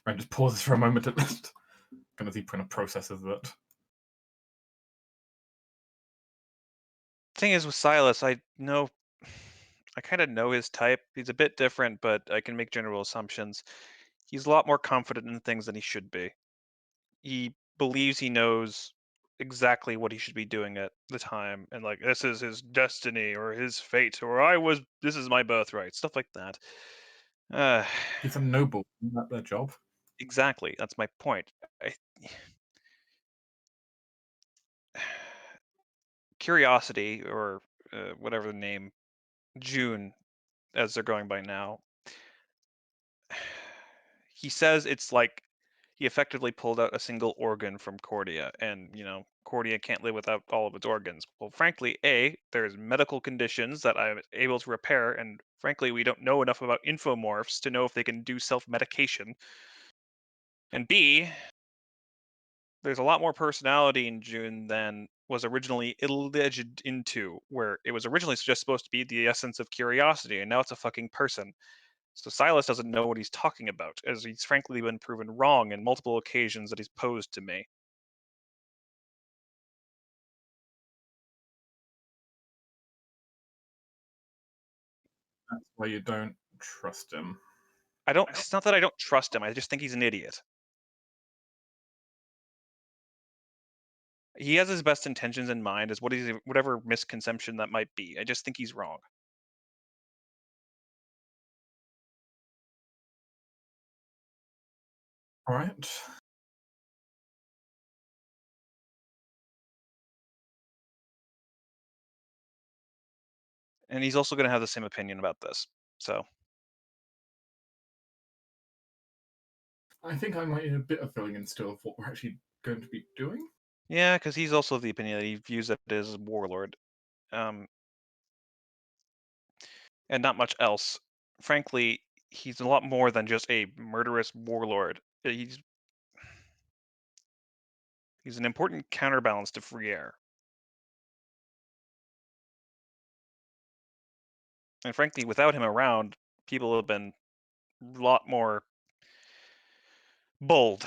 And just pauses for a moment at least. Kind of he kind of processes that. Thing is with Silas, I kind of know his type. He's a bit different, but I can make general assumptions. He's a lot more confident in things than he should be. He believes he knows exactly what he should be doing at the time, and like this is his destiny or his fate, or this is my birthright, stuff like that. Uh, He's a noble. Isn't that their job? exactly. That's my point. I, Curiosity, or whatever the name, June, as they're going by now. He says it's like he effectively pulled out a single organ from Cordia, and Cordia can't live without all of its organs. Well, frankly, there's medical conditions that I'm able to repair, and frankly, we don't know enough about infomorphs to know if they can do self-medication. And B, there's a lot more personality in June than was originally alleged into, where it was originally just supposed to be the essence of curiosity, and now it's a fucking person. So Silas doesn't know what he's talking about, as he's frankly been proven wrong in multiple occasions that he's posed to me. That's why you don't trust him. It's not that I don't trust him, I just think he's an idiot. He has his best intentions in mind, as whatever misconception that might be. I just think he's wrong. All right. And he's also going to have the same opinion about this. So, I think I might need a bit of filling in still of what we're actually going to be doing. yeah, because he's also of the opinion that he views it as warlord. Um, and not much else. Frankly, he's a lot more than just a murderous warlord. He's an important counterbalance to Friere. And frankly, without him around, people have been a lot more bold.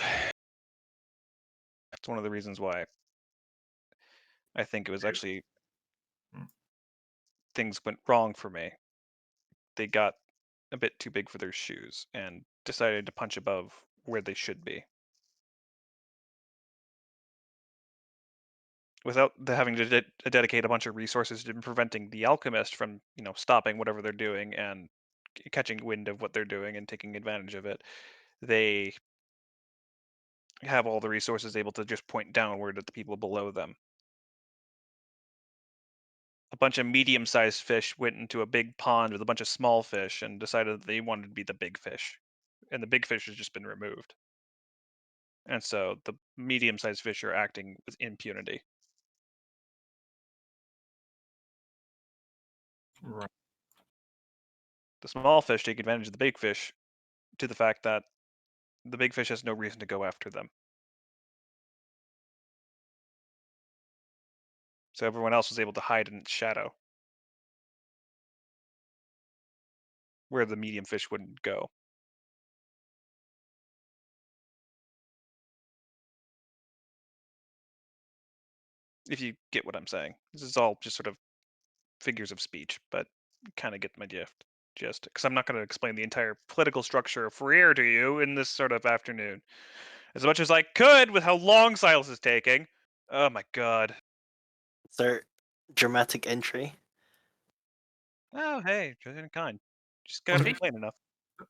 That's one of the reasons why I think it was actually Mm. things went wrong for me. They got a bit too big for their shoes and decided to punch above where they should be. Without having to dedicate a bunch of resources to preventing the alchemist from, stopping whatever they're doing and catching wind of what they're doing and taking advantage of it, they have all the resources able to just point downward at the people below them. A bunch of medium-sized fish went into a big pond with a bunch of small fish and decided that they wanted to be the big fish, and the big fish has just been removed. And so the medium-sized fish are acting with impunity. Right. The small fish take advantage of the big fish to the fact that the big fish has no reason to go after them. So everyone else was able to hide in its shadow, where the medium fish wouldn't go. If you get what I'm saying. This is all just sort of figures of speech, but you kind of get my gift. Just because I'm not going to explain the entire political structure of Fourier to you in this sort of afternoon. As much as I could with how long Silas is taking. Oh my god. Is there dramatic entry? Oh, hey, just in kind. Just gotta Okay. complain enough.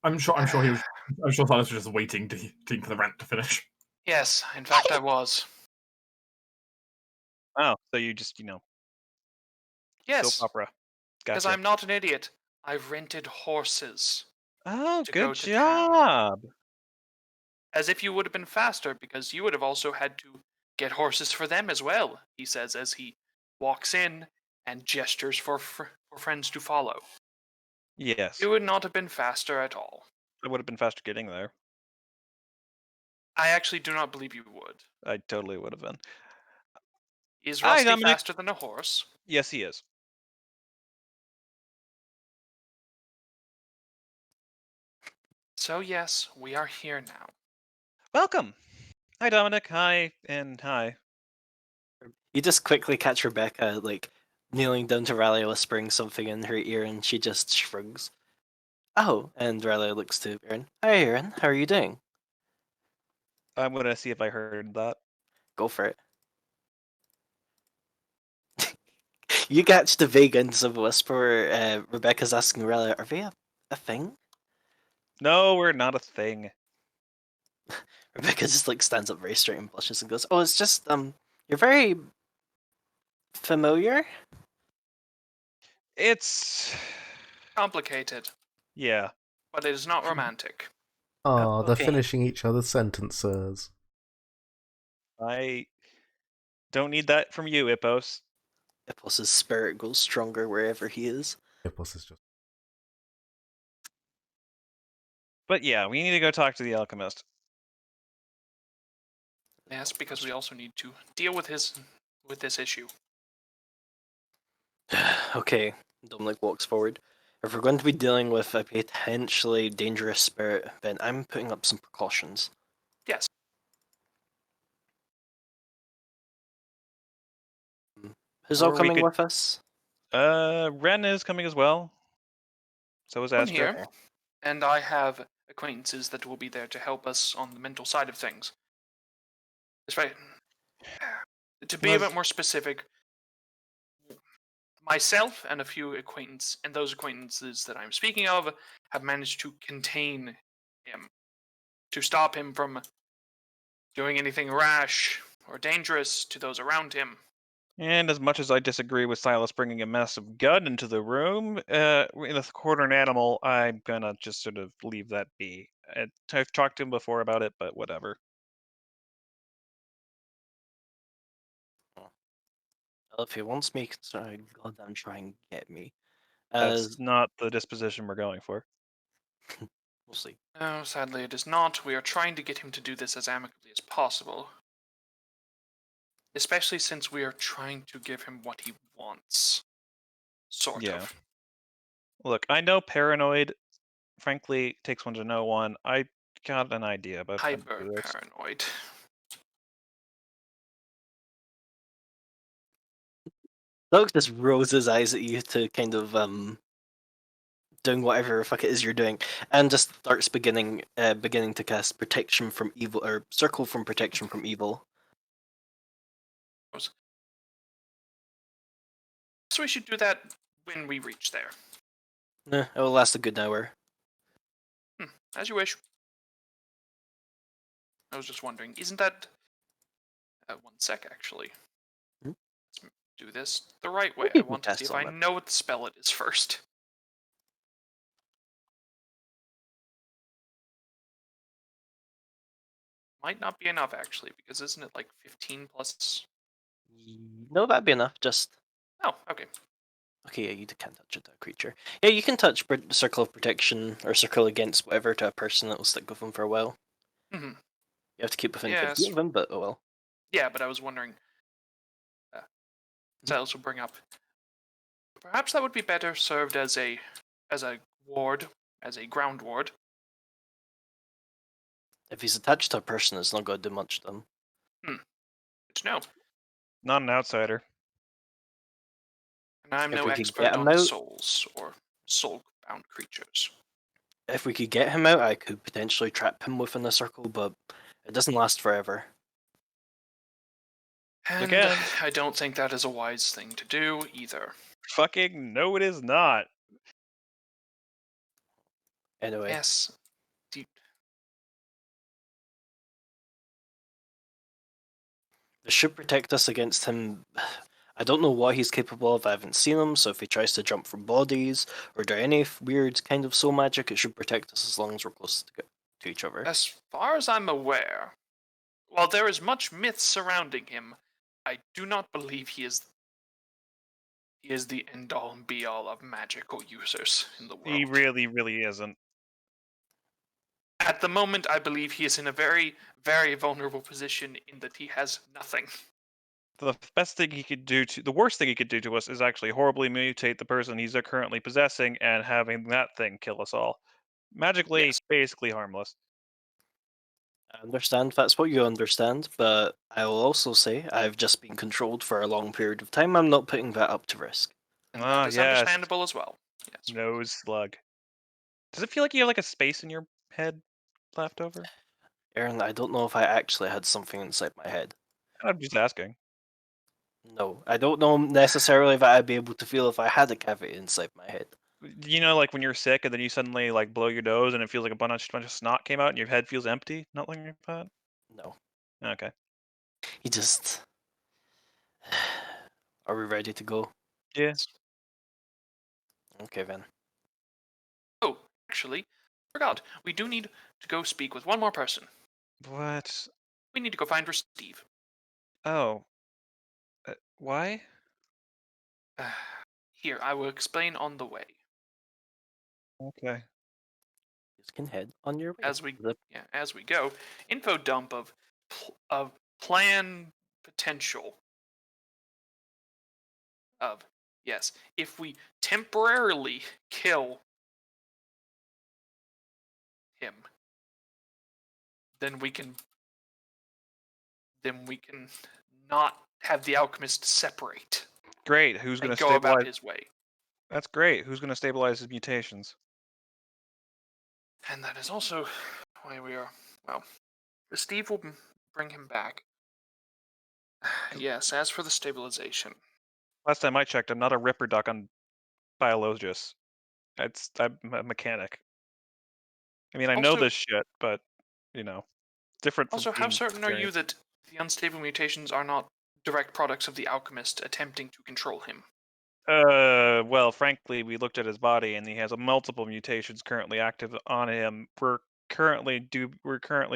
I'm sure. I'm sure he was. I'm sure Silas was just waiting for the rant to finish. Yes, in fact, I was. Oh, so you just, soap Yes, opera. because Gotcha. I'm not an idiot. I've rented horses Oh, to good go to town. job. As if you would have been faster, because you would have also had to get horses for them as well, he says as he walks in and gestures for friends to follow. Yes. You would not have been faster at all. I would have been faster getting there. I actually do not believe you would. I totally would have been. Is Hi, Rusty Dominic. faster than a horse? Yes, he is. So yes, we are here now. Welcome. Hi, Dominic. Hi, and hi. You just quickly catch Rebecca, like, kneeling down to Raleigh, whispering something in her ear, and she just shrugs. Oh, and Raleigh looks to Aaron. Hi, Aaron. How are you doing? I'm gonna see if I heard that. Go for it. You catch the vague hints of a whisper where Rebecca's asking Raleigh, are they a thing? No, we're not a thing. Rebecca just, like, stands up very straight and blushes and goes, oh, it's just, you're very familiar? It's Complicated, yeah. but it is not romantic. Oh, they're okay. finishing each other's sentences. I don't need that from you, Ippos. Ippos's spirit goes stronger wherever he is. Hippos is just. But yeah, we need to go talk to the alchemist. Yes, because we also need to deal with this issue. Okay, Dominic walks forward. If we're going to be dealing with a potentially dangerous spirit, then I'm putting up some precautions. Yes. Who's all Or we coming could- with us? Ren is coming as well. So is I'm Astra. here, and I have acquaintances that will be there to help us on the mental side of things. That's right. To be a bit more specific, myself and a few those acquaintances that I'm speaking of have managed to contain him, to stop him from doing anything rash or dangerous to those around him. And as much as I disagree with Silas bringing a massive gun into the room, in a quartern animal, I'm gonna just sort of leave that be. I've talked to him before about it, but whatever. Well, if he wants me, goddamn try and get me. That's not the disposition we're going for. We'll see. No, sadly it is not. We are trying to get him to do this as amicably as possible. Especially since we are trying to give him what he wants. Sort Yeah. of. Look, I know paranoid, frankly, takes one to know one. I got an idea about how to Hyper do this. paranoid. Doug just rolls his eyes at you to kind of doing whatever the fuck it is you're doing, and just starts beginning to cast protection from evil, or circle from protection from evil. So we should do that when we reach there. It will last a good hour. As you wish. I was just wondering, isn't that... one sec, actually. Hmm? Let's do this the right way. You I can want to cast see if it on I it. know what spell it is first. Might not be enough, actually, because isn't it like 15 plus... No, that'd be enough. Just Oh, okay. okay. Yeah, you can't touch it to a creature. Yeah, you can touch circle of protection or circle against whatever to a person that will stick with them for a while. Mm-hmm. You have to keep within 50 Yes. of them, but oh well. Yeah, but I was wondering... Silas will bring up... Perhaps that would be better served as a ward, as a ground ward. If he's attached to a person, it's not going to do much to them. Good to know. Not an outsider. And I'm If no we could expert get him on out- souls or soul-bound creatures. If we could get him out, I could potentially trap him within a circle, but it doesn't last forever. And Again. I don't think that is a wise thing to do either. Fucking no, it is not. Anyway, Yes. this should protect us against him. I don't know what he's capable of. I haven't seen him, so if he tries to jump from bodies or do any weird kind of soul magic, it should protect us as long as we're close to each other. As far as I'm aware, while there is much myth surrounding him, I do not believe he is the end-all and be-all of magical users in the world. He really, really isn't. At the moment, I believe he is in a very, very vulnerable position in that he has nothing. The best thing he could do the worst thing he could do to us is actually horribly mutate the person he's currently possessing and having that thing kill us all. Magically, Yes. basically harmless. I understand that's what you understand, but I will also say I've just been controlled for a long period of time. I'm not putting that up to risk. And Ah, that is yes. understandable as well. Yes. Nose slug. Does it feel like you have like a space in your head left over? Aaron, I don't know if I actually had something inside my head. I'm just asking. No, I don't know necessarily that I'd be able to feel if I had a cavity inside my head. You know, like when you're sick and then you suddenly like blow your nose and it feels like a bunch of snot came out and your head feels empty? Nothing like that? No. Okay. He just. Are we ready to go? Yeah. Okay then. Oh, actually, forgot. We do need to go speak with one more person. What? We need to go find Steve. Oh. Why? Here, I will explain on the way. Okay. You can head on your way. As we go, info dump of plan potential of yes, if we temporarily kill him, then we can not have the alchemist separate Great. Who's going and to go about stabilize? his way. That's great. Who's going to stabilize his mutations? And that is also why we are well. Steve will bring him back. Yes, as for the stabilization. Last time I checked, I'm not a ripper duck on Biologus. I'm a mechanic. I mean, I know Also- this shit, but you know, different from Also, how being certain are you experienced. that the unstable mutations are not direct products of the alchemist attempting to control him? Well, frankly, we looked at his body, and he has multiple mutations currently active on him. We're currently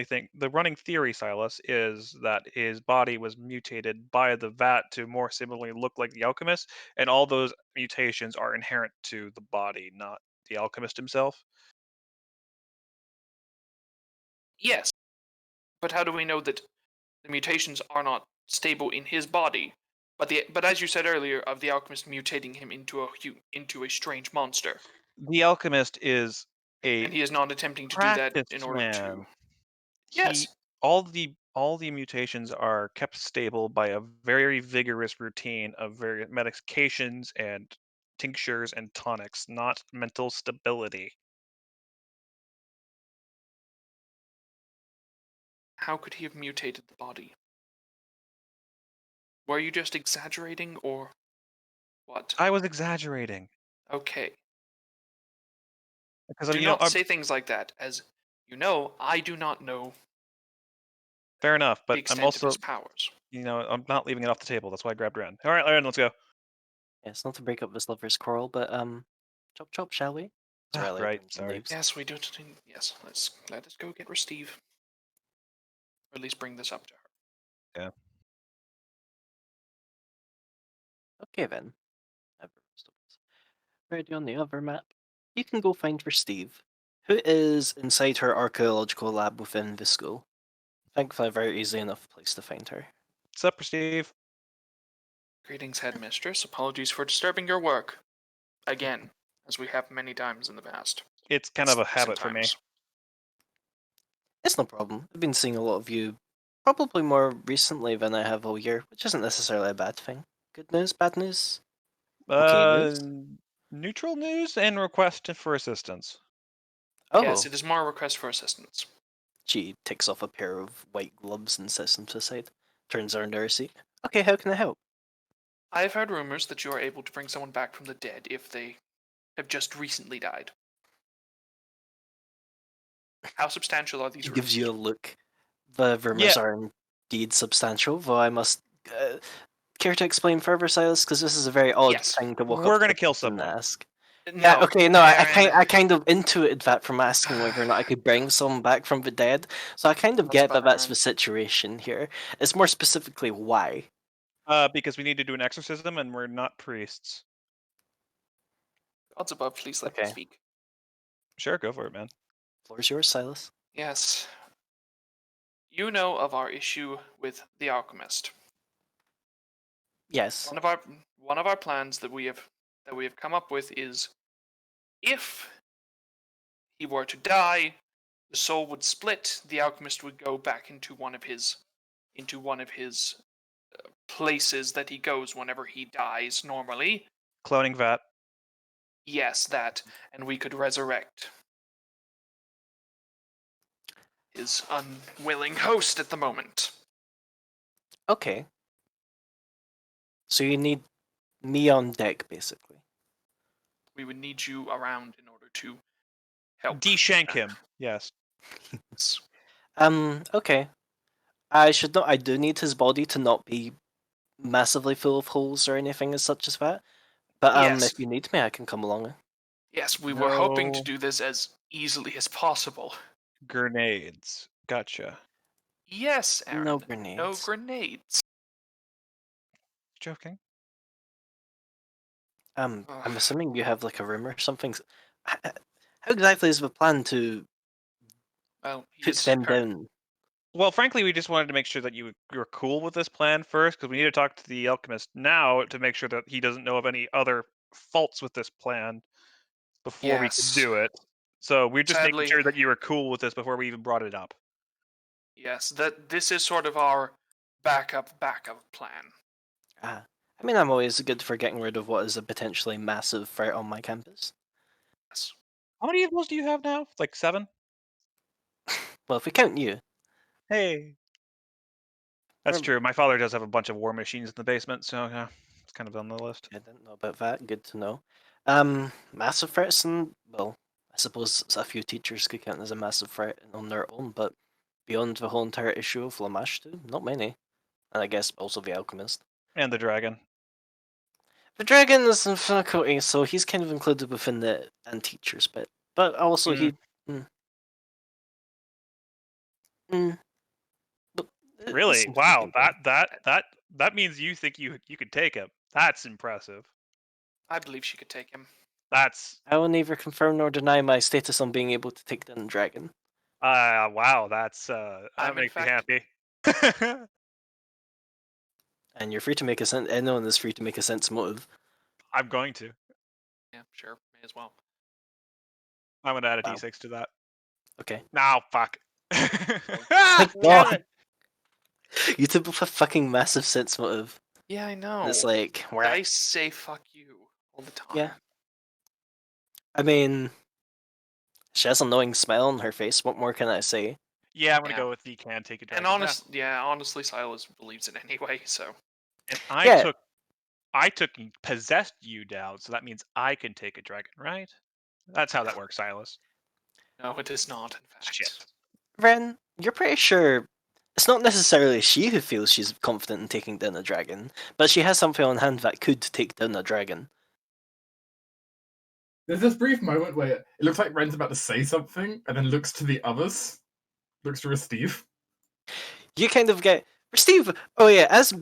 think the running theory, Silas, is that his body was mutated by the vat to more similarly look like the alchemist, and all those mutations are inherent to the body, not the alchemist himself. Yes, but how do we know that the mutations are not stable in his body? But as you said earlier, of the alchemist mutating him into a strange monster, The alchemist is a and he is not attempting to do that in practiced order to. man. Yes, He all the mutations are kept stable by a very vigorous routine of various medications and tinctures and tonics, not mental stability. how could he have mutated the body? Were you just exaggerating, or what? I was exaggerating Okay. because Do you know not say things like that, as you know, I do not know fair enough, the but I'm extent of also his powers. I'm not leaving it off the table. That's why I grabbed Ren. All right, Ren, let's go. Yeah, it's not to break up this lover's quarrel, but chop chop, shall we? Sorry, Right, turns and sorry. leaves. Yes, we do. Yes, let us go get Steve, or at least bring this up to her. Yeah. Okay then. Ready on the other map. You can go find Steve, who is inside her archaeological lab within the school. Thankfully, a very easy enough place to find her. What's up, Steve? Greetings, headmistress. Apologies for disturbing your work again, as we have many times in the past. It's kind of a Recent habit for me. times. It's no problem. I've been seeing a lot of you, probably more recently than I have all year, which isn't necessarily a bad thing. Good news, bad news? Okay news? Neutral news and request for assistance. Oh, Yes, it is more a request for assistance. she takes off a pair of white gloves and sets them to the side. Turns around to her seat. Okay, how can I help? I have heard rumors that you are able to bring someone back from the dead if they have just recently died. How substantial are these She rumors? gives you a look. The rumors are indeed substantial, though I must care to explain further, Silas, because this is a very odd Yes. thing to walk We're up to gonna a kill person and someone. ask. No, Yeah, okay, no, Aaron, I kind of intuited that from asking whether or not I could bring someone back from the dead, so I kind of That's get that that's fine. the situation here. It's more specifically why. Because we need to do an exorcism and we're not priests. Gods above, please let me Okay. speak. Sure, go for it, man. Floor's yours, Silas. Yes. You know of our issue with the alchemist. Yes. One of our plans that we have come up with is, if he were to die, the soul would split. The alchemist would go back into one of his places that he goes whenever he dies. Normally, Cloning vat. yes, that, and we could resurrect his unwilling host at the moment. Okay. So you need me on deck, basically. We would need you around in order to help. Deshank him. Yes. Okay. I do need his body to not be massively full of holes or anything as such as that. But Yes. if you need me, I can come along. Yes, we were hoping to No. do this as easily as possible. Grenades. Gotcha. Yes, Aaron. No grenades. No grenades. Joking. I'm assuming you have like a room or something. How exactly is the plan to Well, he put is them down? Well, frankly, we just wanted to make sure that you were cool with this plan first, because we need to talk to the alchemist now to make sure that he doesn't know of any other faults with this plan before we could Yes. do it. So we're just making Sadly, sure that you were cool with this before we even brought it up. yes, that this is sort of our backup plan. I mean, I'm always good for getting rid of what is a potentially massive threat on my campus. Yes. How many of those do you have now? Like 7? Well, if we count you. Hey. That's Or- true. My father does have a bunch of war machines in the basement, so yeah, it's kind of on the list. I didn't know about that. Good to know. Massive threats, and well, I suppose a few teachers could count as a massive threat on their own, but beyond the whole entire issue of Lamash, too, not many. And I guess also the alchemist. And the dragon. The dragon is in faculty, so he's kind of included within the and teachers bit. But also he. But it Really? seems Wow. pretty good. That means you think you could take him. That's impressive. I believe she could take him. That's I will neither confirm nor deny my status on being able to take down the dragon. wow, that's that I'm in makes me fact- happy. And you're free to make a sense. Anyone is free to make a sense motive. I'm going to. Yeah, sure, may as well. I'm gonna add a Wow. D6 to that. Okay. No, fuck. My Damn God. it. You took up a fucking massive sense motive. Yeah, I know. It's like, Dice say fuck you all the time. yeah. I mean, she has an annoying smile on her face. What more can I say? Yeah, I'm gonna Yeah. go with the can take a dragon. And honestly, Silas believes it anyway. So And I Yeah. took and possessed you down, so that means I can take a dragon, right? That's how that works, Silas. no, it is not. In fact, Shit. Ren, you're pretty sure it's not necessarily she who feels she's confident in taking down a dragon, but she has something on hand that could take down a dragon. There's this brief moment where it looks like Ren's about to say something, and then looks to the others, looks to Steve. You kind of get Steve. Oh yeah, as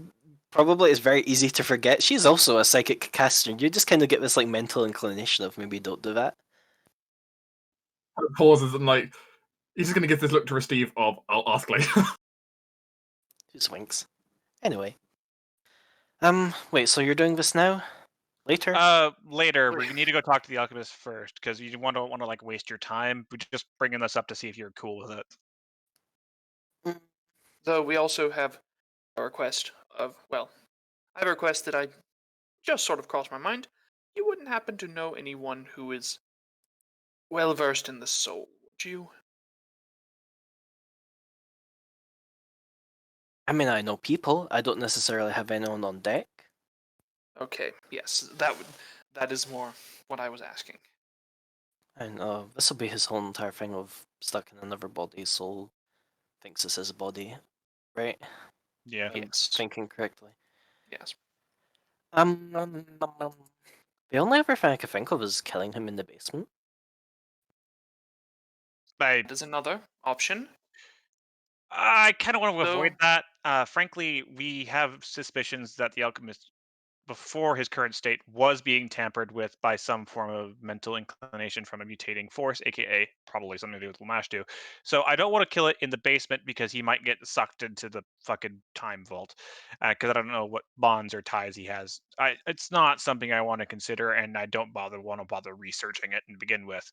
probably it's very easy to forget. She's also a psychic caster. You just kind of get this like mental inclination of maybe don't do that. Pauses and like he's just gonna give this look to Steve of I'll ask later. Just winks. Anyway, wait. So you're doing this now? Later? Later, we need to go talk to the alchemist first, because you don't want to like waste your time. We're just bringing this up to see if you're cool with it. though we also have a request of I have a request that I just sort of crossed my mind. You wouldn't happen to know anyone who is well versed in the soul, would you? I mean, I know people. I don't necessarily have anyone on deck. Okay, yes, that is more what I was asking. And this will be his whole entire thing of stuck in another body. Soul thinks this is a body, right? Yeah. If I'm Yes. thinking correctly. Yes. The only other thing I could think of is killing him in the basement. That is another option. I kind of want to avoid So- that. Frankly, we have suspicions that the alchemist, before his current state, was being tampered with by some form of mental inclination from a mutating force, aka probably something to do with Lamashtu. So I don't want to kill it in the basement because he might get sucked into the fucking time vault. Because I don't know what bonds or ties he has. It's not something I want to consider, and I don't want to bother researching it to begin with.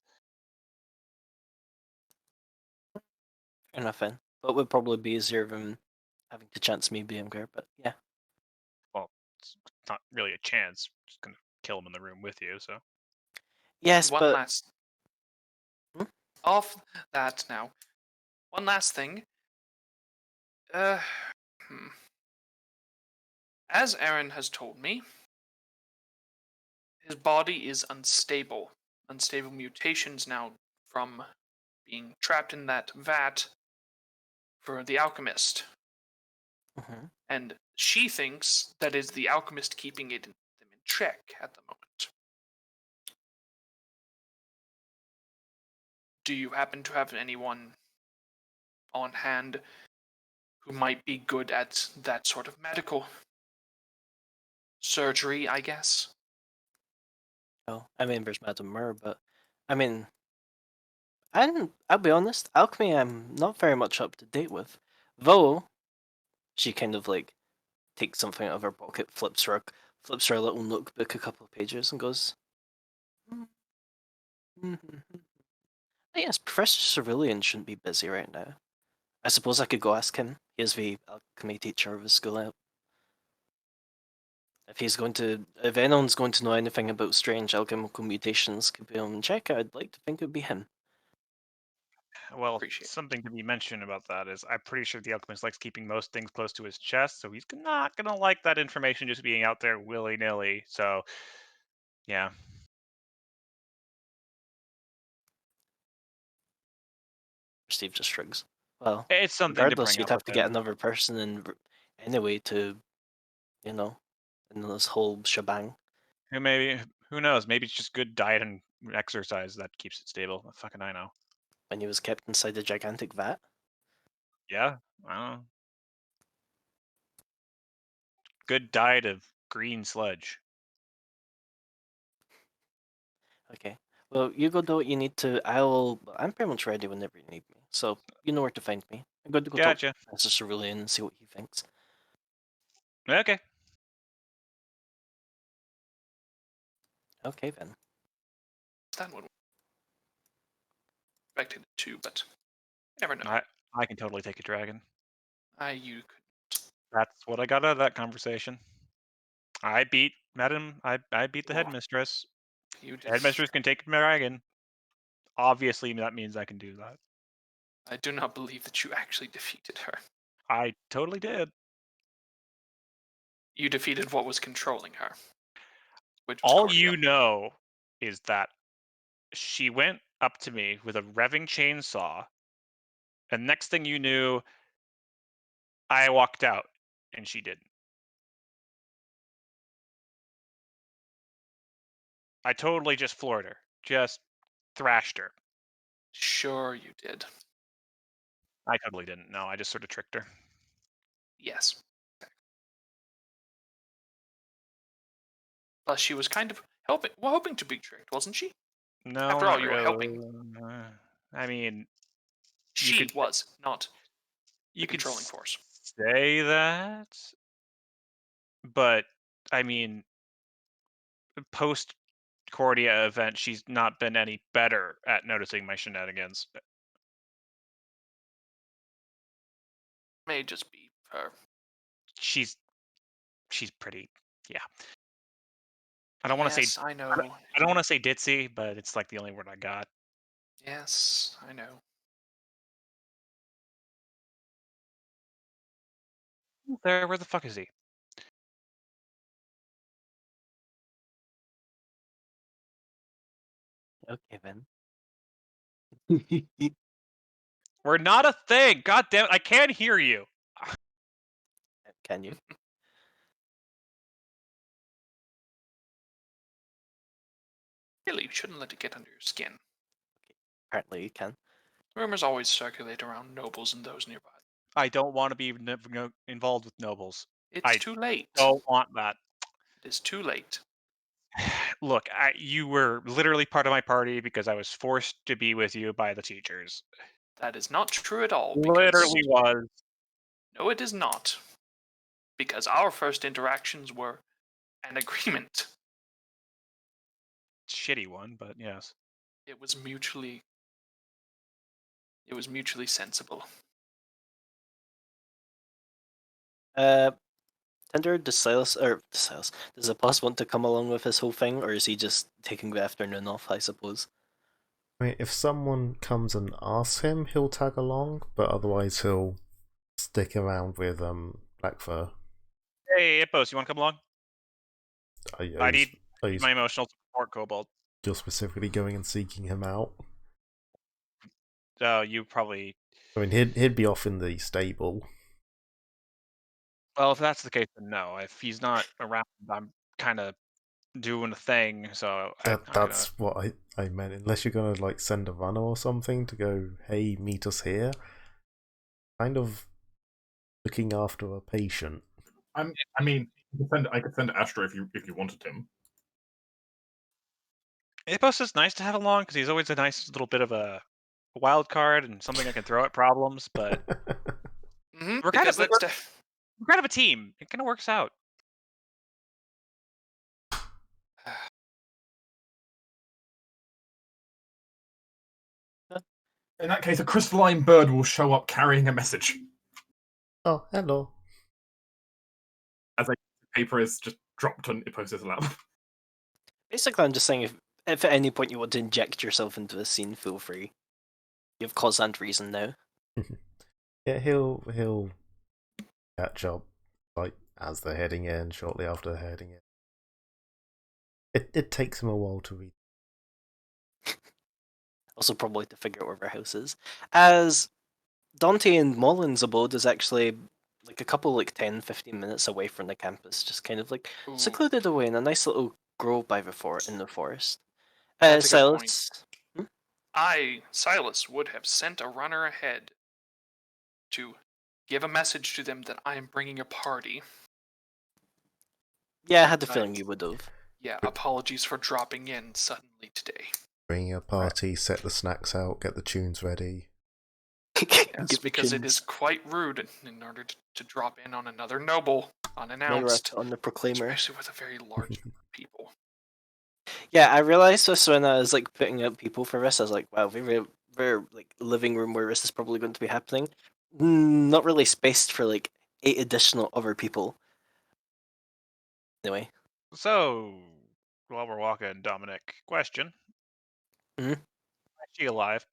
Fair enough then. But it would probably be easier than having to chance me being there, but yeah. Well, it's not really a chance. Just gonna kill him in the room with you. So Yes, One but last off that now. One last thing. Uh, hmm. As Aaron has told me, his body is unstable. Unstable mutations now from being trapped in that vat for the alchemist. Mhm. And she thinks that is the alchemist keeping them in check at the moment. Do you happen to have anyone on hand who might be good at that sort of medical surgery, I guess? Oh, I mean, there's Madame Mur, but I mean, I'll be honest, alchemy I'm not very much up to date with. Though, she kind of like takes something out of her pocket, flips her little notebook a couple of pages, and goes, yes, Professor Cerulean shouldn't be busy right now. I suppose I could go ask him. He is the alchemy teacher of the school out. If anyone's going to know anything about strange alchemical mutations could be on check, I'd like to think it would be him. well, Appreciate it. something to be mentioned about that is I'm pretty sure the alchemist likes keeping most things close to his chest, so he's not gonna like that information just being out there willy nilly. So, yeah. Steve just shrugs. Well, It's something to regardless, bring you'd up have with to get him. another person in anyway to, you know, in this whole shebang. Who knows? Maybe it's just good diet and exercise that keeps it stable. What fucking I know. When he was kept inside a gigantic vat. Yeah, I don't know. Good diet of green sludge. Okay. Well, you go do what you need to. I'm pretty much ready whenever you need me. So you know where to find me. I'm going to go talk to Gotcha. Professor Cerulean and see what he thinks. Okay. Okay then. That would expected it to, but you never know. I can totally take a dragon. You could. That's what I got out of that conversation. I beat Madam. I beat the Oh, headmistress. you The did. headmistress can take a dragon. Obviously, that means I can do that. I do not believe that you actually defeated her. I totally did. You defeated what was controlling her, which was All Cordia. you know is that she went up to me with a revving chainsaw, and next thing you knew, I walked out, and she didn't. I totally just floored her. Just thrashed her. Sure, you did. I totally didn't. No, I just sort of tricked her. Yes. Plus, she was kind of hoping to be tricked, wasn't she? No, After not all, you were helping. really. I mean, you She could was not you the could controlling force. say that, but I mean, post Cordia event, she's not been any better at noticing my shenanigans. May just be her. She's pretty, yeah. I don't want to say Yes, I know. I don't want to say ditzy, but it's like the only word I got. Yes, I know. There, where the fuck is he? Okay then. We're not a thing. God damn it! I can't hear you. Can you? Really, you shouldn't let it get under your skin. Apparently you can. Rumors always circulate around nobles and those nearby. I don't want to be involved with nobles. It's I too late. don't want that. It is too late. Look, you were literally part of my party because I was forced to be with you by the teachers. That is not true at all. Literally was. No, it is not. Because our first interactions were an agreement. Shitty one, but yes. It was mutually It was mutually sensible. Tinder, does the boss want to come along with this whole thing, or is he just taking the afternoon off, I suppose? I mean, if someone comes and asks him, he'll tag along, but otherwise he'll stick around with Blackfur. Hey, Hippos, you want to come along? I need Are you my emotional support, Kobold. you're specifically going and seeking him out? You probably... I mean, he'd be off in the stable. Well, if that's the case, then no. If he's not around, I'm kind of doing a thing, so I'm not That's what I meant. Unless you're gonna like send a runner or something to go, hey, meet us here. Kind of looking after a patient. I mean, I could send Astro if you wanted him. Hippos is nice to have along because he's always a nice little bit of a wild card and something I can throw at problems. But Mm-hmm. we're kind of a team. It kind of works out. In that case, a crystalline bird will show up carrying a message. Oh, hello. As a paper is just dropped on Ippos's lap. Basically, I'm just saying, if at any point you want to inject yourself into the scene, feel free. You have cause and reason now. Yeah, he'll catch up like as they're heading in, shortly after they're heading in. It takes him a while to read. Also, probably to figure out where their house is. As Dante and Mollin's abode is actually like a couple, like 10-15 minutes away from the campus, just kind of like Ooh, secluded away in a nice little grove by the in the forest. That's a good point. Silas, Silas, would have sent a runner ahead to give a message to them that I am bringing a party. yeah, I had the Right. feeling you would have. Yeah, apologies for dropping in suddenly today. Bring a party, set the snacks out, get the tunes ready. Yes, because it is quite rude in order to drop in on another noble unannounced, on the Proclaimer. especially with a very large group of people. Yeah, I realized this when I was like putting out people for this. I was like, wow, very like living room where this is probably going to be happening. Not really spaced for like 8 additional other people. Anyway. So, while we're walking, Dominic, question. Mhm. Is she alive?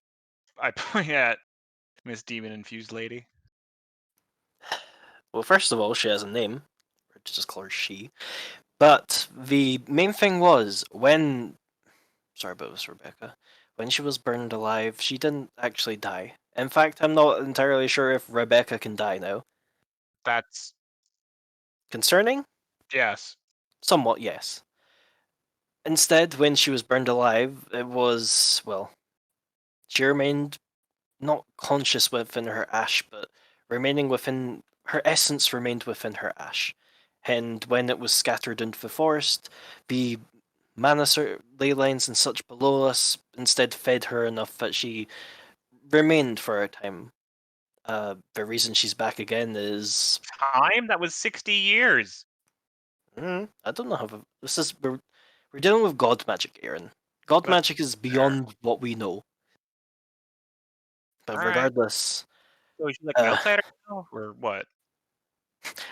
I point at Miss Demon-infused lady. Well, first of all, she has a name. Or just call her she. But the main thing was when... Sorry about this, Rebecca. When she was burned alive, she didn't actually die. In fact, I'm not entirely sure if Rebecca can die now. That's... Concerning? Yes. Somewhat, yes. Instead, when she was burned alive, it was, well, she remained not conscious within her ash, but remaining within her essence remained within her ash. And when it was scattered into the forest, the mana ley lines and such below us instead fed her enough that she remained for a time. The reason she's back again is Time? That was 60 years. I don't know how this is. We're dealing with god magic, Aaron. God That's magic is beyond what we know. But Alright. regardless, So is she like an outsider now, or what?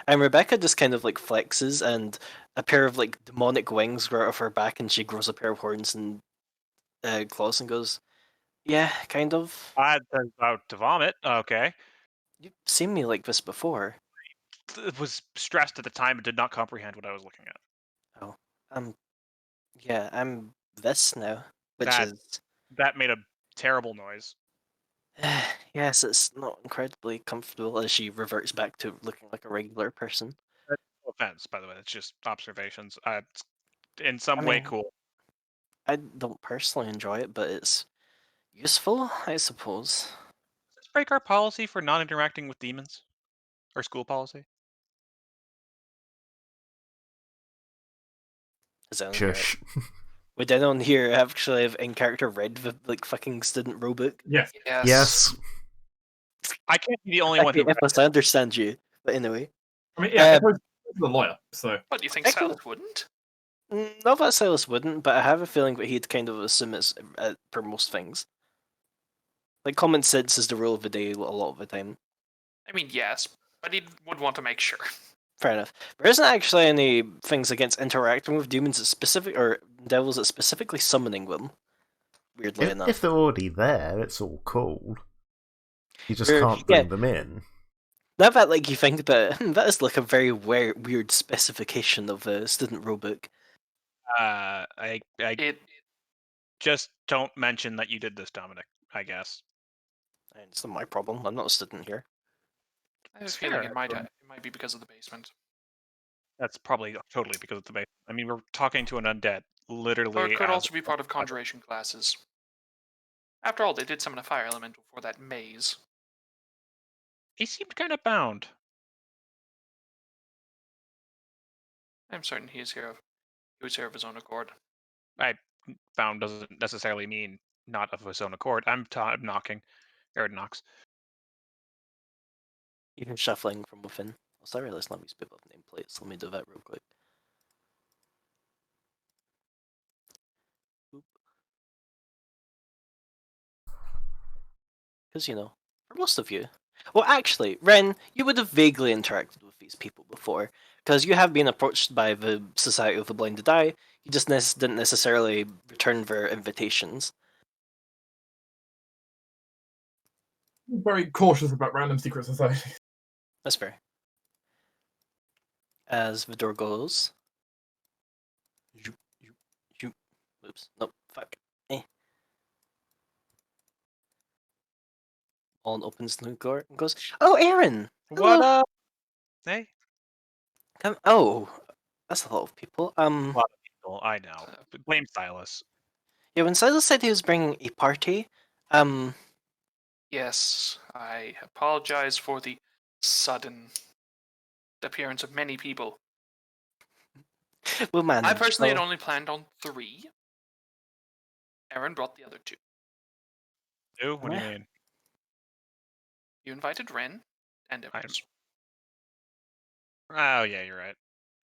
and Rebecca just kind of like flexes, and a pair of like demonic wings grow out of her back, and she grows a pair of horns and claws, and goes, "Yeah, kind of. I was about to vomit. Okay. You've seen me like this before." It was stressed at the time and did not comprehend what I was looking at. Oh, yeah, I'm this now, which That- is That made a terrible noise. yes, it's not incredibly comfortable as she reverts back to looking like a regular person. No offense, by the way. It's just observations. It's in some I way mean- cool. I don't personally enjoy it, but it's useful, I suppose. Does this break our policy for not interacting with demons? Our school policy? Is anyone here? Shush. Would anyone here actually have in character read the like fucking student rulebook? Yes. Yes. I can't be the only one who. If I understand you, but anyway. I mean, yeah, Ippo's the lawyer, so What, do you think I can- Silas wouldn't? Not that Silas wouldn't, but I have a feeling that he'd kind of assume it's per most things. Like, common sense is the rule of the day a lot of the time. I mean, yes, but he would want to make sure. Fair enough. There isn't actually any things against interacting with demons that specific or devils that specifically summoning them. Weirdly enough. If they're already there, it's all cool. You just Or- can't yeah. bring them in. Now that like you think about it, that is like a very weird specification of a student rulebook. I It just don't mention that you did this, Dominic. I guess. And it's not my problem. I'm not a student here. I have a It's feeling fair, it might actually. it might be because of the basement. That's probably totally because of the base. I mean, we're talking to an undead, literally. Or it could as also be part of conjuration classes. After all, they did summon a fire elemental for that maze. He seemed kind of bound. I'm certain he was here of his own accord. Bound doesn't necessarily mean not of his own accord. I'm knocking. Aaron knocks. Even shuffling from within. Oh, sorry, let's not use people with nameplates. Let me do that real quick. Because, you know, for most of you. Well, actually, Ren, you would have vaguely interacted with these people before, because you have been approached by the Society of the Blind to Die. You just didn't necessarily return their invitations. I'm very cautious about random secret societies. That's fair. As the door goes. Oops. Nope. Fuck. Olin opens the door and goes, "Oh, Aaron! Hello. What up? Hey. Come. Oh, that's a lot of people. A lot of people. I know. Blame Silas. Yeah, when Silas said he was bringing a party, Yes, I apologize for the sudden appearance of many people. we'll manage. I personally had Oh, only planned on 3. Aaron brought the other 2. What do you Yeah. mean? You invited Ren and Evans. Oh yeah, you're right.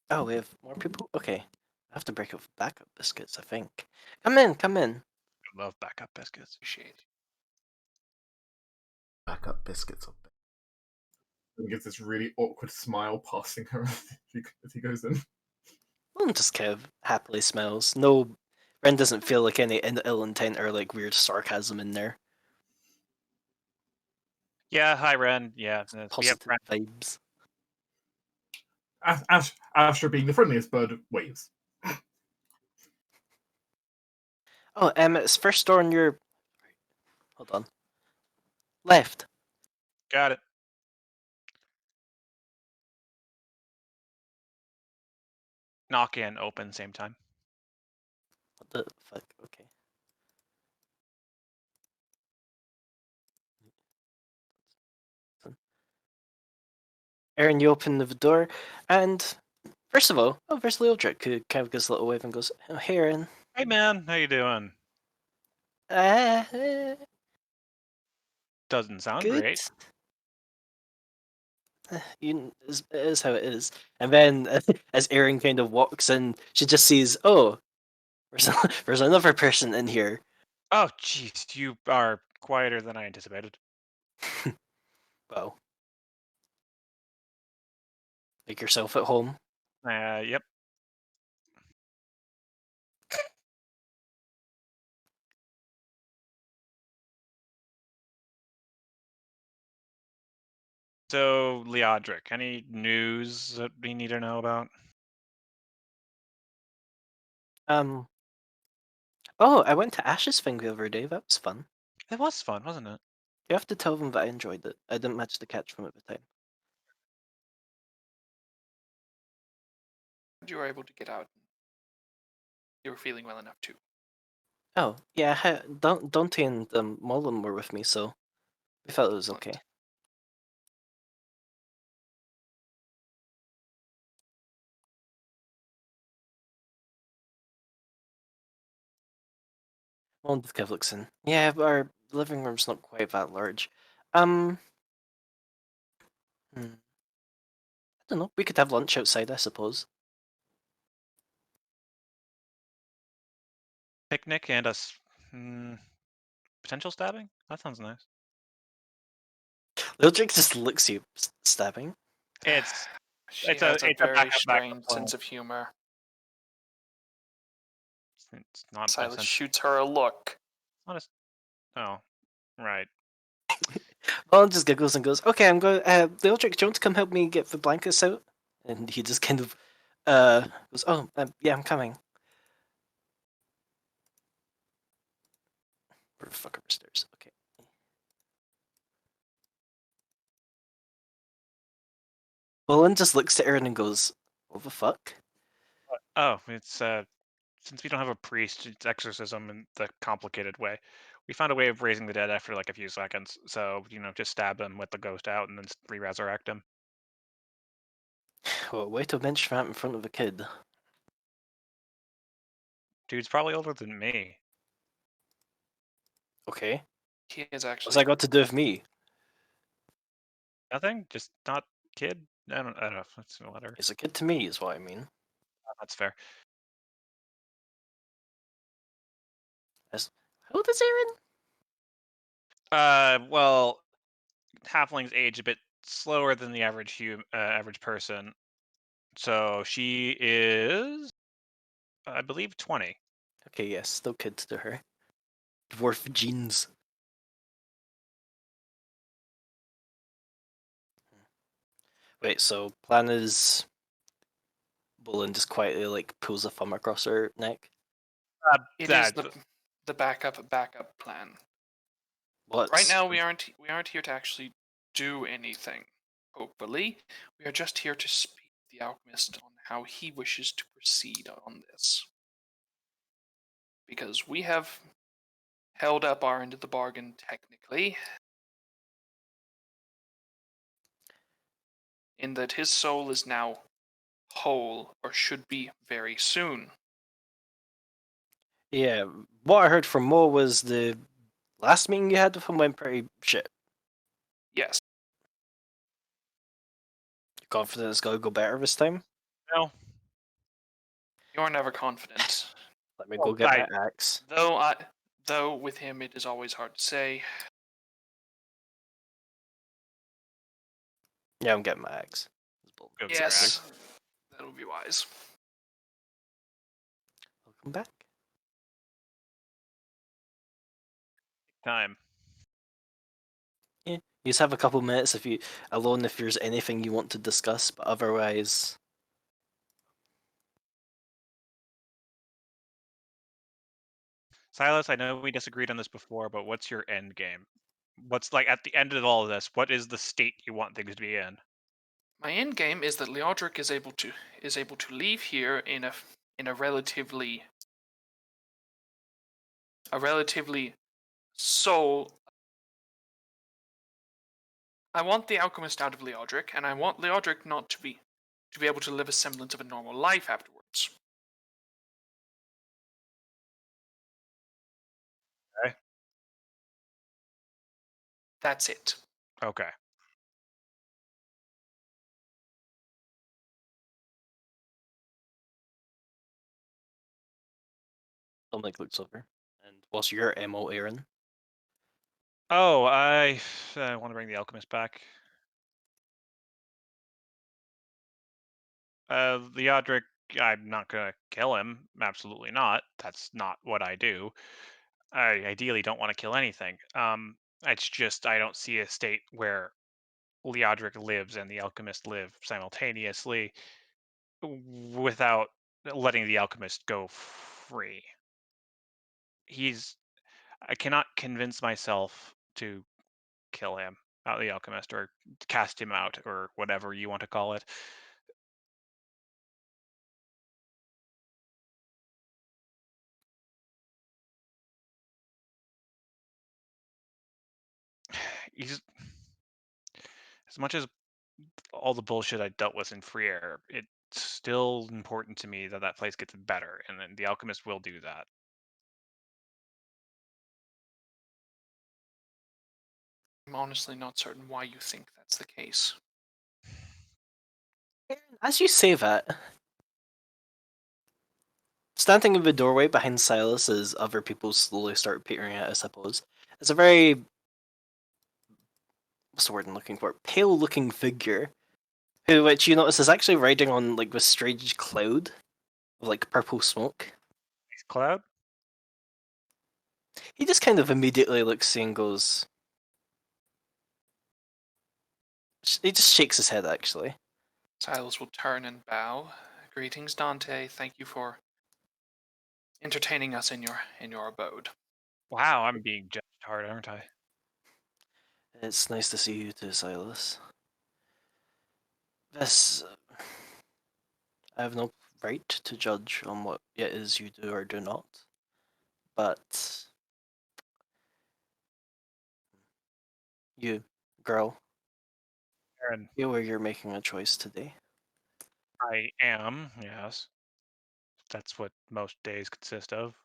Oh, we have more people? Okay. I have to break up backup biscuits, I think. Come in, come in. I love backup biscuits. Appreciate. Backup biscuits up. And gives this really awkward smile passing her as he goes in. Well, just kind of happily smiles. No, Ren doesn't feel like any ill intent or like weird sarcasm in there. Yeah, hi Ren. Yeah, we have Positive vibes. Asher, being the friendliest bird, waves. Oh, it's first door on your. Hold on. Left. got it. Knock in, open, same time. What the fuck? Okay. Aaron, you open the door, and first of all, there's Leodric, who kind of gives a little wave and goes, "Oh, hey, Aaron." Hey man, how you doing? Doesn't sound Good. great. It is how it is. And then, as Aaron kind of walks in, she just sees, oh, there's another person in here. Oh jeez, you are quieter than I anticipated. Wow. Make yourself at home. Yep. So, Leodric, any news that we need to know about? Oh, I went to Ash's thing the other day. That was fun. It was fun, wasn't it? You have to tell them that I enjoyed it. I didn't manage to catch them at the time. You were able to get out. You were feeling well enough too. Oh, yeah, Dante and Mullen were with me, so we felt it was okay. Mullen with Kev looks in. Yeah, but our living room's not quite that large. I don't know. We could have lunch outside, I suppose. Picnic and Potential stabbing? That sounds nice. Lildrick just looks you stabbing. It's She it's has a a very backup strange plan. sense of humor. It's not a Silas sense. shoots her a look. Not a, oh, right. Bolin just giggles and goes, "Okay, I'm going. Lildrick, do you want to come help me get the blankets out?" And he just kind of goes, "Oh, yeah, I'm coming." Where the fuck are the stairs? Okay. Bolin just looks at Aaron and goes, "What the fuck?" Oh, it's since we don't have a priest, it's exorcism in the complicated way. We found a way of raising the dead after like a few seconds. So, just stab him with the ghost out and then re-resurrect him. Well, way to mention that in front of a kid. Dude's probably older than me. Okay. He is What's actually. that got to do with me? Nothing, just not kid. I don't know. That's whatever. He's a kid to me, is what I mean. That's fair. How old is Aaron? Well, halflings age a bit slower than the average person. So she is, I believe, 20. Okay, yes, still kid to her. Dwarf genes. Wait, so plan is Bolin just quietly like pulls a thumb across her neck. It is the backup plan. What? Right now, we aren't here to actually do anything. Hopefully, we are just here to speak to the alchemist on how he wishes to proceed on this. Because we have held up our end of the bargain technically, in that his soul is now whole, or should be very soon. Yeah, what I heard from Mo was the last meeting you had with him went pretty shit. Yes. You confident it's gonna go better this time? No. You're never confident. Let me go get I- my axe. Though with him it is always hard to say. Yeah, I'm getting my axe. Go get your Yes, that would be wise. Welcome back. time. Yeah, you just have a couple minutes if there's anything you want to discuss, but otherwise, Silas, I know we disagreed on this before, but what's your end game? What's like at the end of all of this? What is the state you want things to be in? My end game is that Leodric is able to leave here in a relatively soul. I want the alchemist out of Leodric, and I want Leodric not to be able to live a semblance of a normal life afterwards. Okay. That's it. Okay. Dominic looks over. And what's your MO, Aaron? Oh, I want to bring the alchemist back. Leodric, I'm not gonna kill him. Absolutely not. That's not what I do. I ideally don't want to kill anything. It's just I don't see a state where Leodric lives and the alchemist live simultaneously without letting the alchemist go free. I cannot convince myself to kill him, the alchemist, or cast him out, or whatever you want to call it. He's as much as all the bullshit I dealt with in Free Air, it's still important to me that that place gets better, and then the alchemist will do that. I'm honestly not certain why you think that's the case. Aaron, as you say that, standing in the doorway behind Silas as other people slowly start petering out, I suppose. It's a very, what's the word I'm looking for? Pale-looking figure, which you notice is actually riding on like this strange cloud of like purple smoke. Cloud? He just kind of immediately looks and goes. He just shakes his head actually. Silas will turn and bow. Greetings, Dante. Thank you for entertaining us in your abode. Wow, I'm being judged hard, aren't I? It's nice to see you too, Silas. This. I have no right to judge on what it is you do or do not, but you, girl, Aaron, you're making a choice today. I am, yes. That's what most days consist of.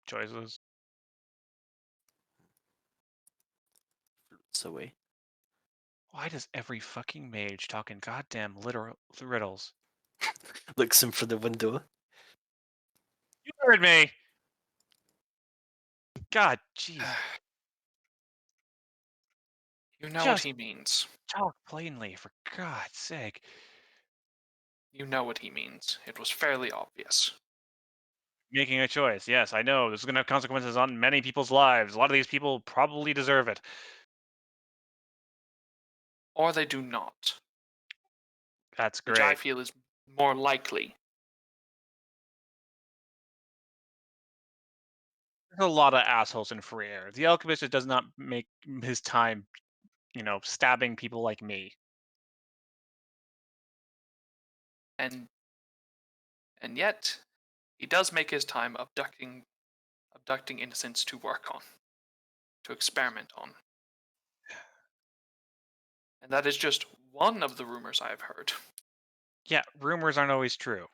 Choices. It's the way. Why does every fucking mage talk in goddamn literal riddles? Looks in for the window. You heard me! God, jeez. You know what Just he means. talk plainly, for God's sake. You know what he means. It was fairly obvious. Making a choice. Yes, I know. This is going to have consequences on many people's lives. A lot of these people probably deserve it. Or they do not. That's Which I great. feel is more likely. There's a lot of assholes in free air. The alchemist just does not make his time, stabbing people like me. And yet, he does make his time abducting innocents to work on, to experiment on. And that is just one of the rumors I have heard. Yeah, rumors aren't always true.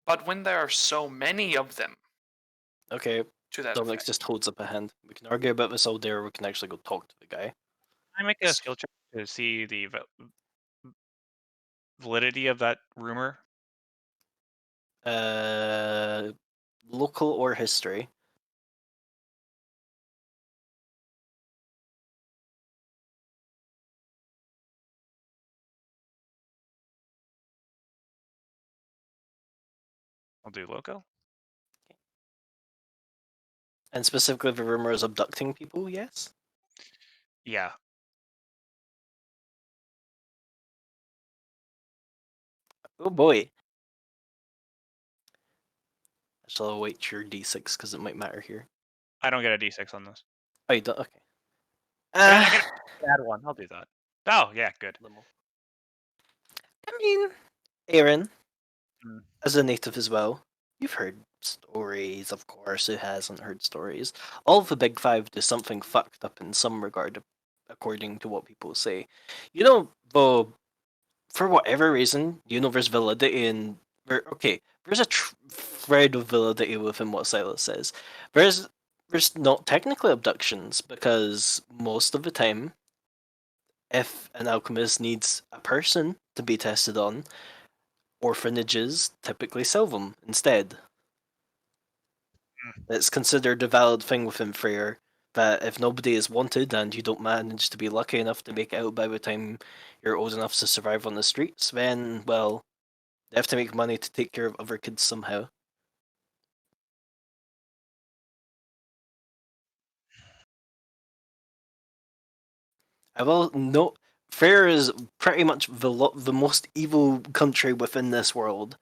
But when there are so many of them, Okay, to that Dominic effect, just holds up a hand. We can argue about this all day, or we can actually go talk to the guy. I make a skill check to see the validity of that rumor. Local or history? I'll do local. And specifically, the rumor is abducting people. Yes. Yeah. Oh boy. I shall await your d6 because it might matter here. I don't get a d6 on this. Oh, you don't? Okay. I can add one. I'll do that. Oh, yeah, good. Limo. I mean, Aaron, Mm. as a native as well, you've heard stories, of course. Who hasn't heard stories? All of the Big Five do something fucked up in some regard, according to what people say. Though, for whatever reason, there's validity in. Okay, there's a thread of validity within what Silas says. There's not technically abductions because most of the time, if an alchemist needs a person to be tested on, orphanages typically sell them instead. It's considered a valid thing within Freyr that if nobody is wanted and you don't manage to be lucky enough to make it out by the time you're old enough to survive on the streets, then, well, they have to make money to take care of other kids somehow. I will note, Freyr is pretty much the most evil country within this world,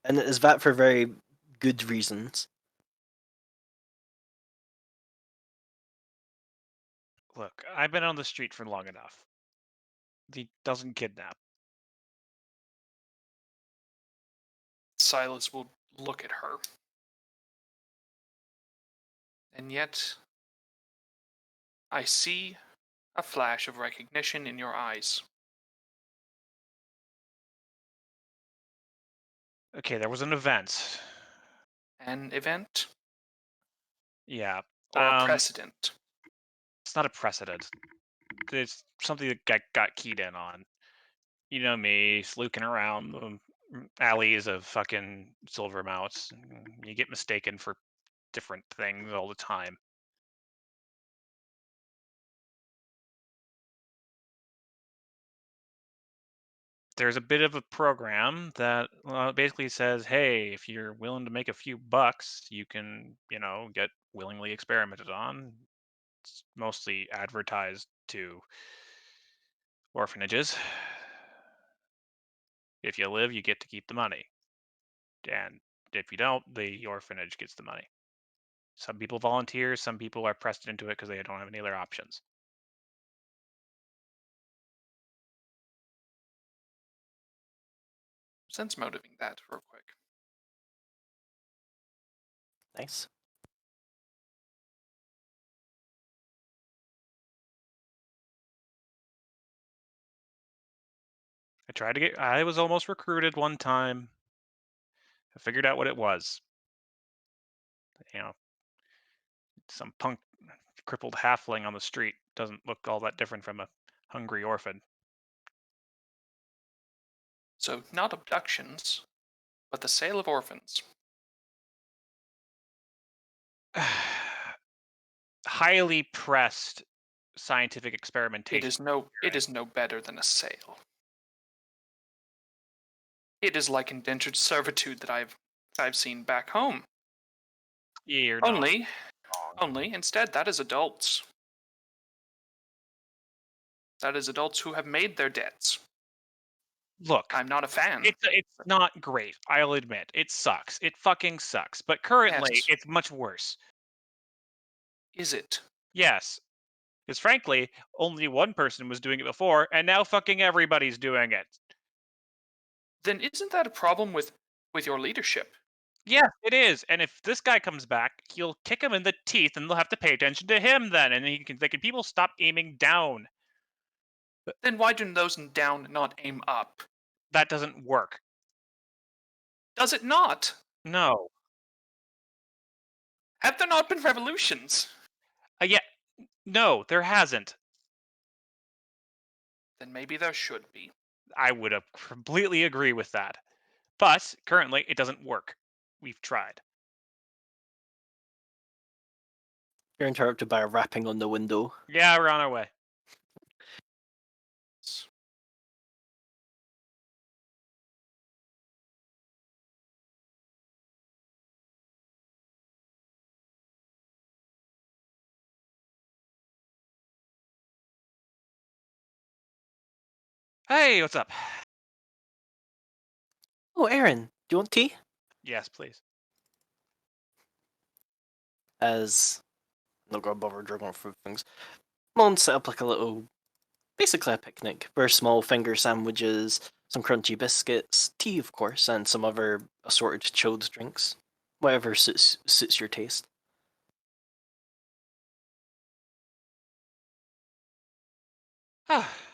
and it is that for very good reasons. Look, I've been on the street for long enough. He doesn't kidnap. Silas will look at her. And yet, I see a flash of recognition in your eyes. Okay, there was an event. An event Yeah. or a precedent. It's not a precedent. It's something that got keyed in on. You know me, sleuking around alleys of fucking silver mounts. You get mistaken for different things all the time. There's a bit of a program that basically says, hey, if you're willing to make a few bucks, you can, get willingly experimented on. It's mostly advertised to orphanages. If you live, you get to keep the money. And if you don't, the orphanage gets the money. Some people volunteer, some people are pressed into it because they don't have any other options. Sense motivating that real quick. Nice. I was almost recruited one time. I figured out what it was. You know, some punk crippled halfling on the street doesn't look all that different from a hungry orphan. So, not abductions, but the sale of orphans. Highly pressed scientific experimentation. It is no better than a sale. It is like indentured servitude that I've seen back home. You're not Only, wrong. instead, that is adults. That is adults who have made their debts. Look, I'm not a fan. it's not great. I'll admit it sucks. It fucking sucks. But currently, Yes. it's much worse. Is it? Yes, because frankly, only one person was doing it before, and now fucking everybody's doing it. Then isn't that a problem with your leadership? Yes, it is. And if this guy comes back, he'll kick him in the teeth, and they'll have to pay attention to him then. And people stop aiming down. Then why do those down not aim up? That doesn't work. Does it not? No. Have there not been revolutions? Yeah. No, there hasn't. Then maybe there should be. I would completely agree with that. But currently, it doesn't work. We've tried. You're interrupted by a rapping on the window. Yeah, we're on our way. Hey, what's up? Oh, Aaron, do you want tea? Yes, please. As I'm not gonna bother drinking through things. Mom set up like a little, basically a picnic, where small finger sandwiches, some crunchy biscuits, tea of course, and some other assorted chilled drinks, whatever suits your taste.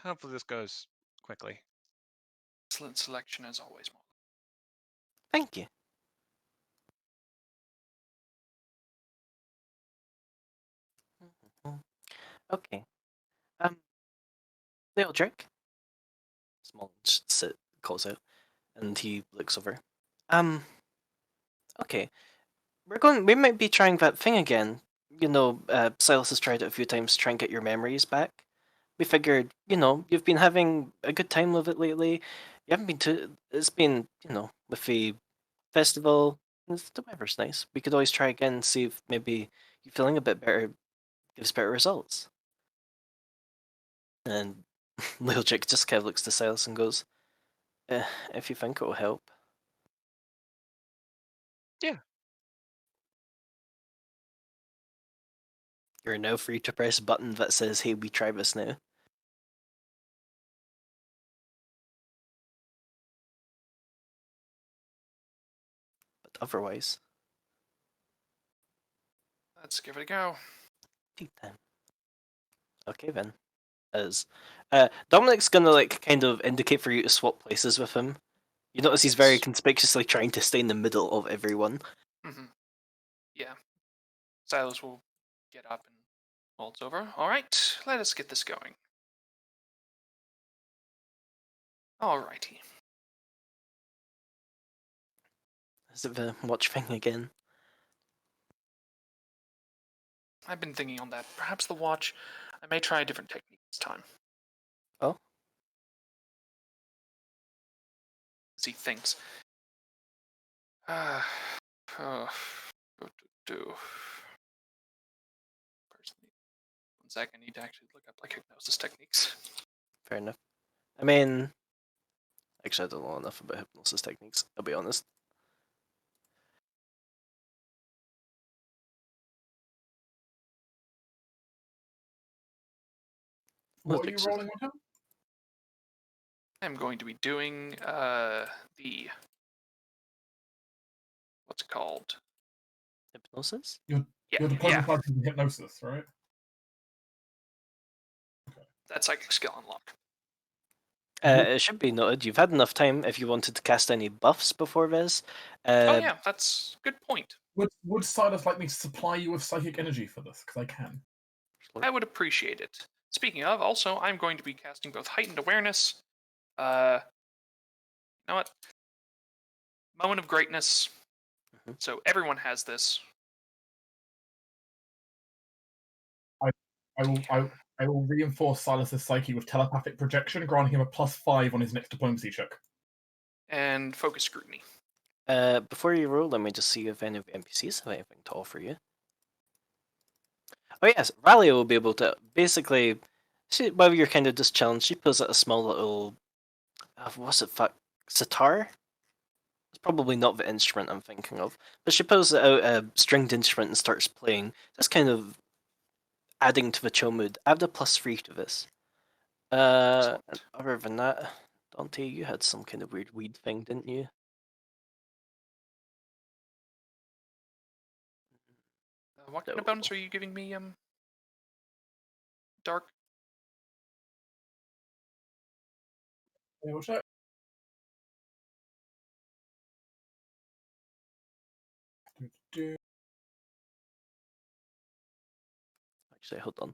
Hopefully this goes quickly. Excellent selection as always, Mom. Thank you. Okay. Little Drake. Small sit calls out, and he looks over. Okay. We might be trying that thing again. Silas has tried it a few times to try and get your memories back. We figured, you've been having a good time with it lately. You haven't been it's been, with the festival. The weather's nice. We could always try again and see if maybe you feeling a bit better gives better results. And Lil Jake just kind of looks to Silas and goes, if you think it will help. Yeah. You're now free to press a button that says, hey, we try this now. But otherwise, Let's give it a go. tea time. Okay then. As Dominic's gonna kind of indicate for you to swap places with him. You notice he's very Yes. conspicuously trying to stay in the middle of everyone. Mm-hmm. Yeah. Silas will get up and waltz over. All right, let us get this going. All righty. Is it the watch thing again? I've been thinking on that. Perhaps the watch. I may try a different technique this time. Oh? As he thinks. Oh, what to do? Personally, 1 sec. I need to actually look up like hypnosis techniques. Fair enough. I mean, actually, I don't know enough about hypnosis techniques, I'll be honest. What are you Physics is- rolling on him? I'm going to be doing the what's it called? Hypnosis? Yeah, You're deploying yeah, the hypnosis, right? that psychic skill unlock. It should be noted, you've had enough time if you wanted to cast any buffs before this. Oh yeah, that's a good point. Would Silas like me to supply you with psychic energy for this? Because I can. I would appreciate it. Speaking of, also, I'm going to be casting both heightened awareness. You know what? Moment of greatness. Mhm. So everyone has this. I will reinforce Silas's psyche with telepathic projection, granting him a +5 on his next diplomacy check. And focus scrutiny. Before you roll, let me just see if any of the NPCs have anything to offer you. Oh yes, Rally will be able to basically, see, while you're kind of just challenged, she pulls out a small little, what's it, sitar? It's probably not the instrument I'm thinking of, but she pulls out a stringed instrument and starts playing, just kind of adding to the chill mood. Add a +3 to this. And other than that, Dante, you had some kind of weird weed thing, didn't you? What kind of bonus are you giving me, Dark? Yeah, we'll check. Actually, hold on.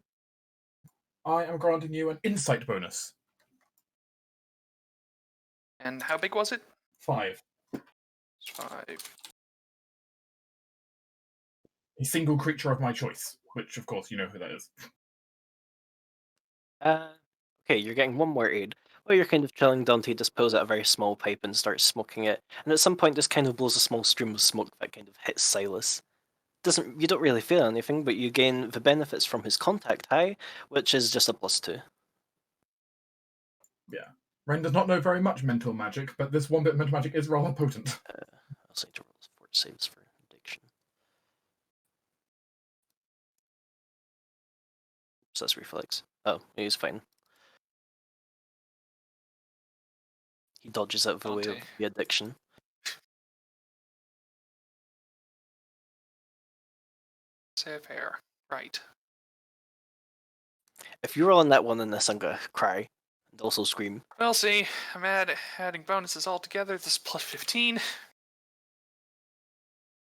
I am granting you an insight bonus. And how big was it? 5. It's 5. A single creature of my choice, which of course you know who that is. Okay, you're getting one more aid. Well, you're kind of chilling. Dante just pulls out a very small pipe and starts smoking it, and at some point, this kind of blows a small stream of smoke that kind of hits Silas. You don't really feel anything, but you gain the benefits from his contact high, which is just a +2. Yeah. Ren does not know very much mental magic, but this one bit of mental magic is rather potent. I also need to roll fort saves for addiction. So that's reflex. Oh, he's fine. He dodges out of the way of Dante. the addiction. Save hair. Right. If you roll on that one in this, I'm gonna cry and also scream. Well, see, I'm adding bonuses all together. This is +15,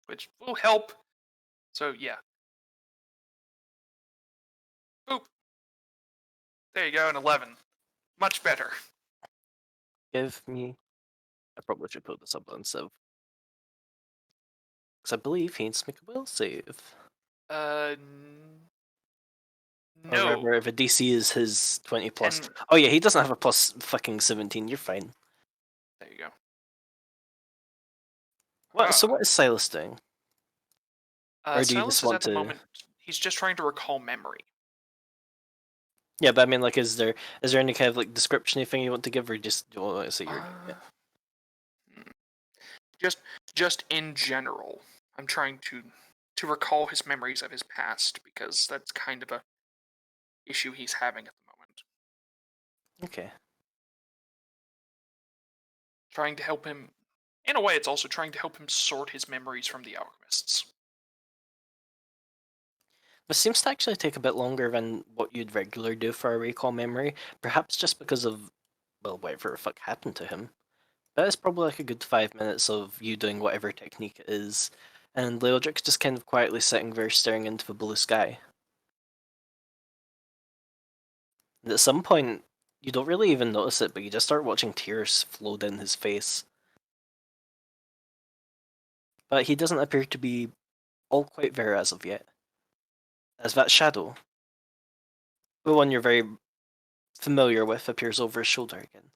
which will help. So yeah. Boop. There you go, an 11. Much better. Give me. I probably should put this up on Civ. Because I believe he needs to make a will save. Uh, Or no. whatever, if a DC is his 20 plus. 10. Oh yeah, he doesn't have a plus fucking 17, you're fine. There you go. What? So Ah. what is Silas doing? Or do you Silas just is want at the to... moment. He's just trying to recall memory. Yeah, but I mean, like, is there any kind of like description-y thing you want to give, or just you want to say you're doing it? Just in general, I'm trying to recall his memories of his past because that's kind of a issue he's having at the moment. Okay. Trying to help him. In a way, it's also trying to help him sort his memories from the alchemists. This seems to actually take a bit longer than what you'd regularly do for a recall memory, perhaps just because of, well, whatever the fuck happened to him. But it's probably like a good 5 minutes of you doing whatever technique it is, and Leodric's just kind of quietly sitting there staring into the blue sky. And at some point, you don't really even notice it, but you just start watching tears flow down his face. but he doesn't appear to be all quite there as of yet. As that shadow, the one you're very familiar with, appears over his shoulder again.